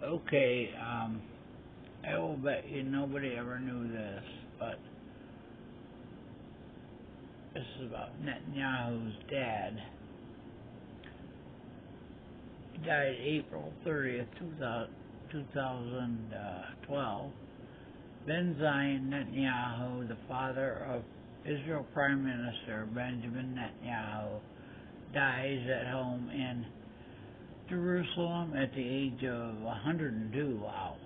Okay, I will bet you nobody ever knew this, but this is about Netanyahu's dad. He died April 30th, 2012. Ben Zion Netanyahu, the father of Israel Prime Minister Benjamin Netanyahu, dies at home in Jerusalem at the age of 102. Wow.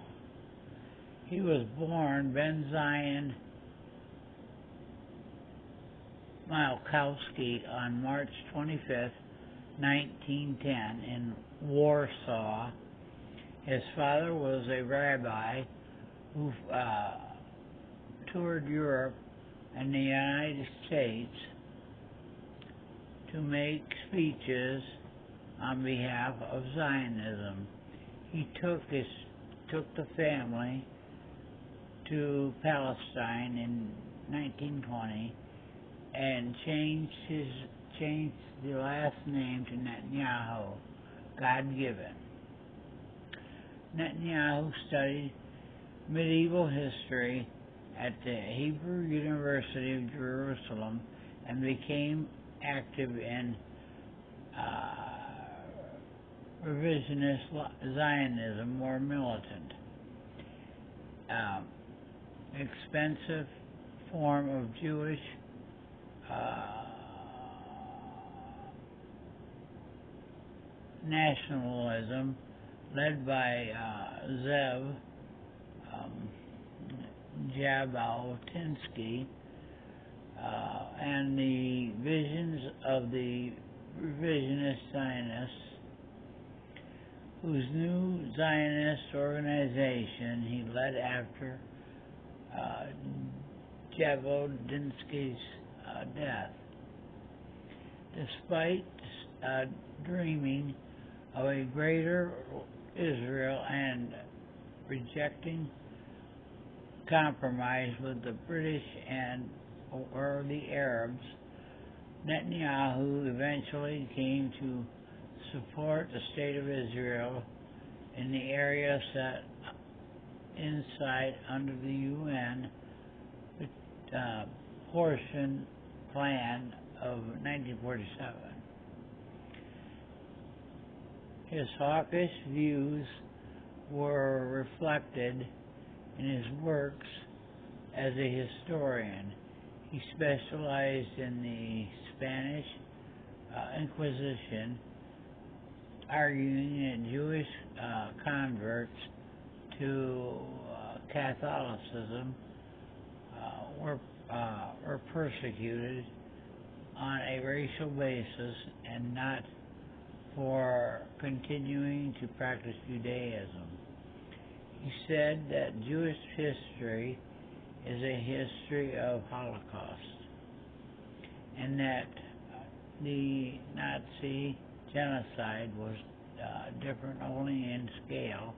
He was born Ben Zion Malkowski on March 25th, 1910 in Warsaw. His father was a rabbi who toured Europe and the United States to make speeches on behalf of Zionism. He took the family to Palestine in 1920 and changed the last name to Netanyahu, God-given. Netanyahu studied medieval history at the Hebrew University of Jerusalem and became active in revisionist Zionism, more militant. Expensive form of Jewish nationalism led by Zev Jabotinsky and the visions of the revisionist Zionists, whose new Zionist organization he led after Jabotinsky's death. Despite dreaming of a greater Israel and rejecting compromise with the British or the Arabs, Netanyahu eventually came to support the State of Israel in the area set inside under the UN portion plan of 1947. His hawkish views were reflected in his works as a historian. He specialized in the Spanish Inquisition, arguing that Jewish converts to Catholicism were persecuted on a racial basis and not for continuing to practice Judaism. He said that Jewish history is a history of Holocaust and that the Nazi genocide was different only in scale.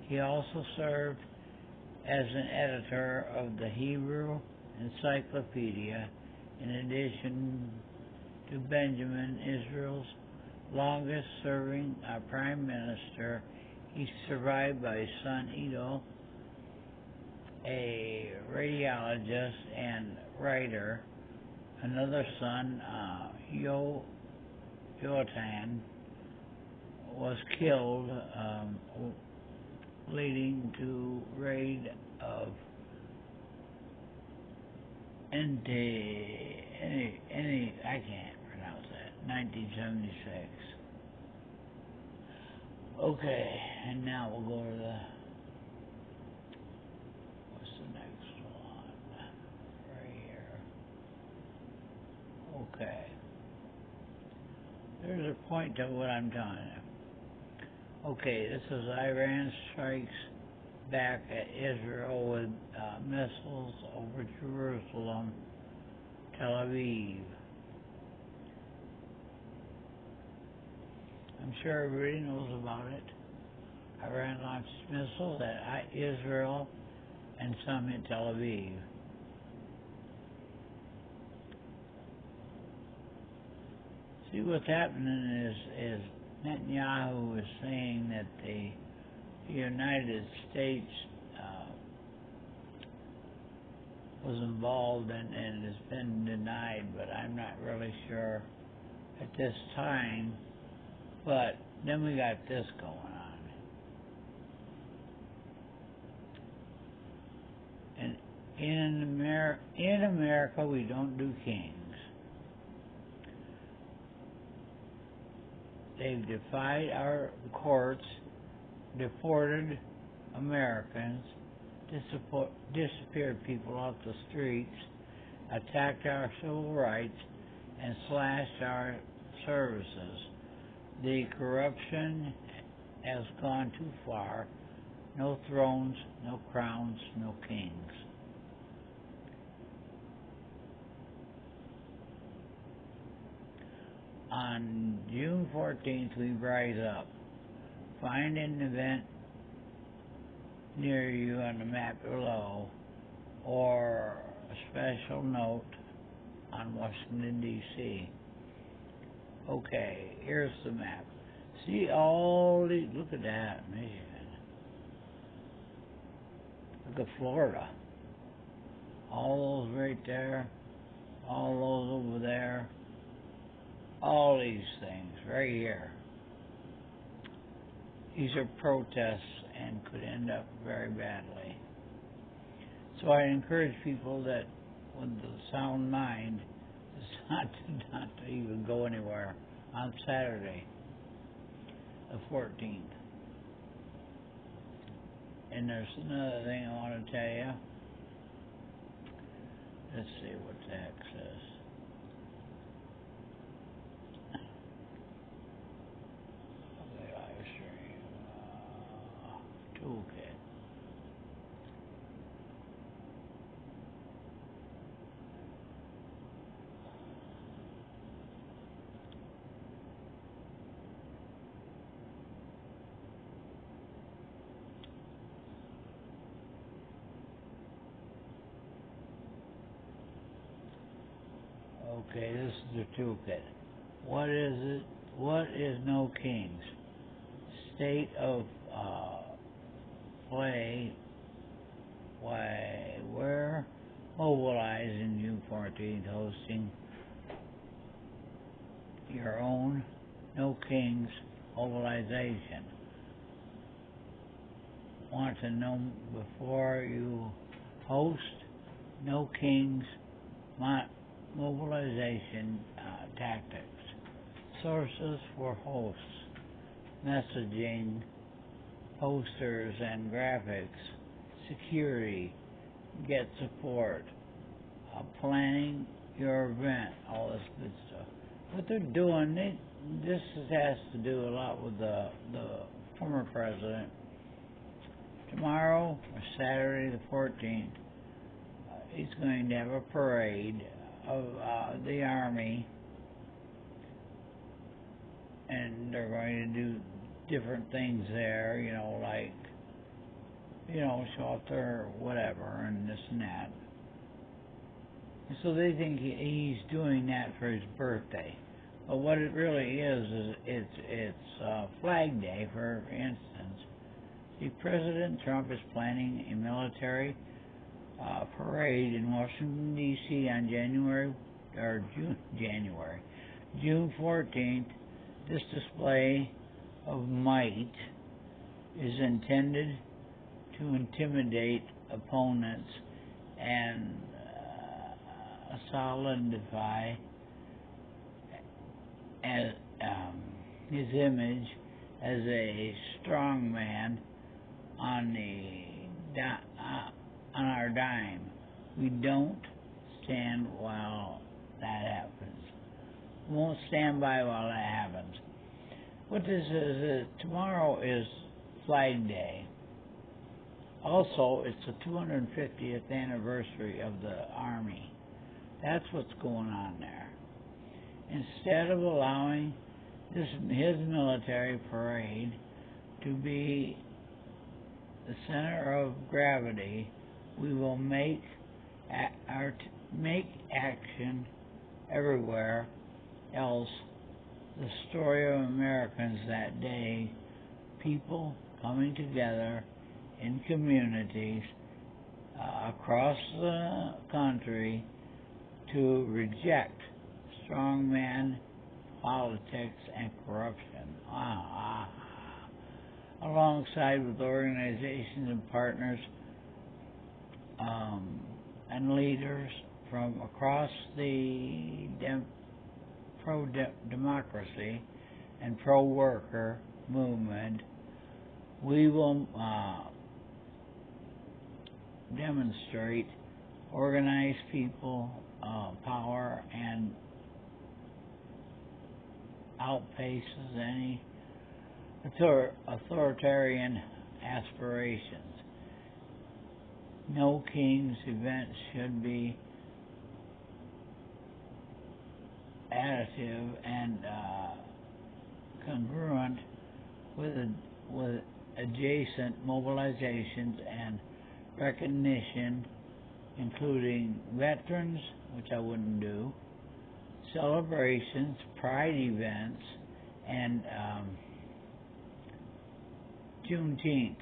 He also served as an editor of the Hebrew Encyclopedia, in addition to Benjamin, Israel's longest-serving prime minister. He's survived by his son Ido, a radiologist and writer. Another son, Yotam, was killed, leading to raid of I can't pronounce that, 1976. Okay, and now we'll go to what's the next one? Right here. Okay. There's a point to what I'm telling you. Okay, this is Iran strikes back at Israel with missiles over Jerusalem, Tel Aviv. I'm sure everybody knows about it. Iran launched missiles at Israel and some in Tel Aviv. See, what's happening is Netanyahu is saying that the the United States was involved and has been denied, but I'm not really sure at this time. But then we got this going on. And in America, we don't do kings. They've defied our courts, deported Americans, disappeared people off the streets, attacked our civil rights, and slashed our services. The corruption has gone too far. No thrones, no crowns, no kings. On June 14th, we rise up. Find an event near you on the map below, or a special note on Washington, D.C. Okay, here's the map. See all these, look at that, Michigan. Look at Florida. All those right there, all those over there, all these things right here. These are protests and could end up very badly. So I encourage people that with the sound mind is not to even go anywhere on Saturday, the 14th. And there's another thing I want to tell you. Let's see what the heck says. Okay, live stream. Toolkit. Okay, this is the toolkit. What is it? What is No Kings? State of play. Why? Where? Mobilizing June 14th, hosting your own No Kings mobilization. Want to know before you host No Kings mobilization tactics. Sources for hosts, messaging, posters and graphics, security, get support, planning your event, all this good stuff. What they're doing, this has to do a lot with the former president. Tomorrow, or Saturday the 14th, he's going to have a parade of the Army, and they're going to do different things there, like, show off their whatever and this and that. And so they think he's doing that for his birthday. But what it really is it's Flag Day, for instance. See, President Trump is planning a military parade in Washington, D.C. on June 14th. This display of might is intended to intimidate opponents and solidify his image as a strong man on our dime. We don't stand while that happens. We won't stand by while that happens. What this is tomorrow is Flag Day. Also, it's the 250th anniversary of the Army. That's what's going on there. Instead of allowing his military parade to be the center of gravity, we will make action everywhere else the story of Americans that day. People coming together in communities across the country to reject strongman politics and corruption, alongside with organizations and partners and leaders from across the pro-democracy and pro-worker movement. We will demonstrate organized people power and outpaces any authoritarian aspirations. No Kings events should be additive and congruent with adjacent mobilizations and recognition, including veterans, which I wouldn't do, celebrations, pride events, and Juneteenth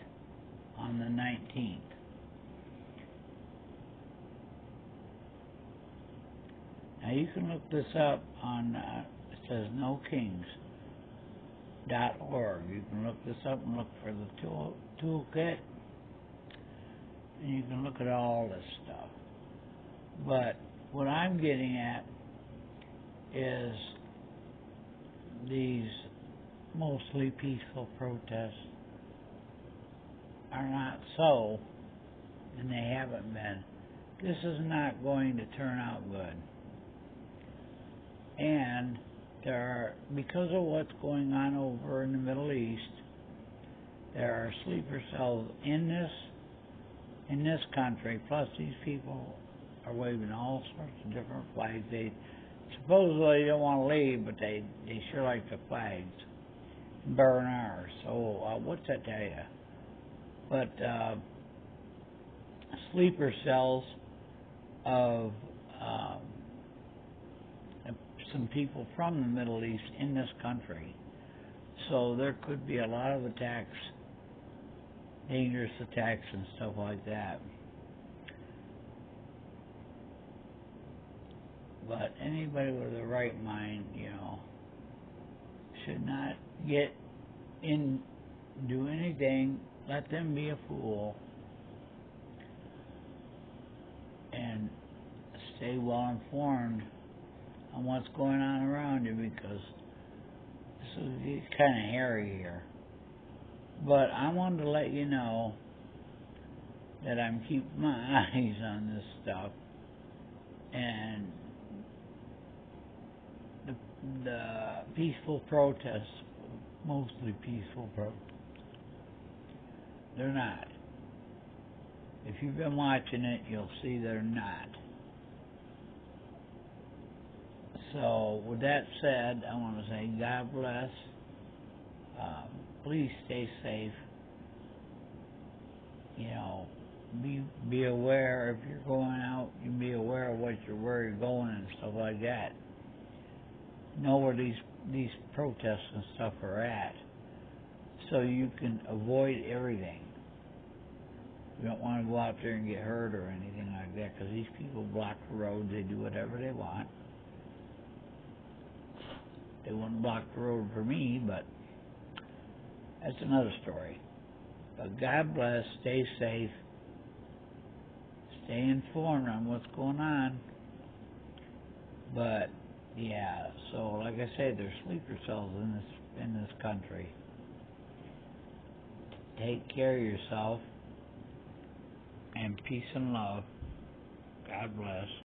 on the 19th. Now you can look this up on, it says nokings.org. You can look this up and look for the toolkit, and you can look at all this stuff. But what I'm getting at is these mostly peaceful protests are not so, and they haven't been. This is not going to turn out good. And there are, because of what's going on over in the Middle East, there are sleeper cells in this country, plus these people are waving all sorts of different flags. They supposedly don't want to leave, but they sure like the flags. Burn ours. So what's that tell you? But sleeper cells of some people from the Middle East in this country. So there could be a lot of attacks, dangerous attacks and stuff like that. But anybody with a right mind, should not get in, do anything, let them be a fool, and stay well informed on what's going on around you, because it's kind of hairy here. But I wanted to let you know that I'm keeping my eyes on this stuff, and the peaceful protests, mostly peaceful protests, they're not. If you've been watching it, you'll see they're not. So, with that said, I want to say God bless. Please stay safe. Be aware if you're going out. You be aware of where you're going and stuff like that. Know where these protests and stuff are at, so you can avoid everything. You don't want to go out there and get hurt or anything like that, because these people block the roads. They do whatever they want. They wouldn't block the road for me, but that's another story. But God bless, stay safe, stay informed on what's going on. But yeah, so like I said, there's sleeper cells in this country. Take care of yourself, and peace and love. God bless.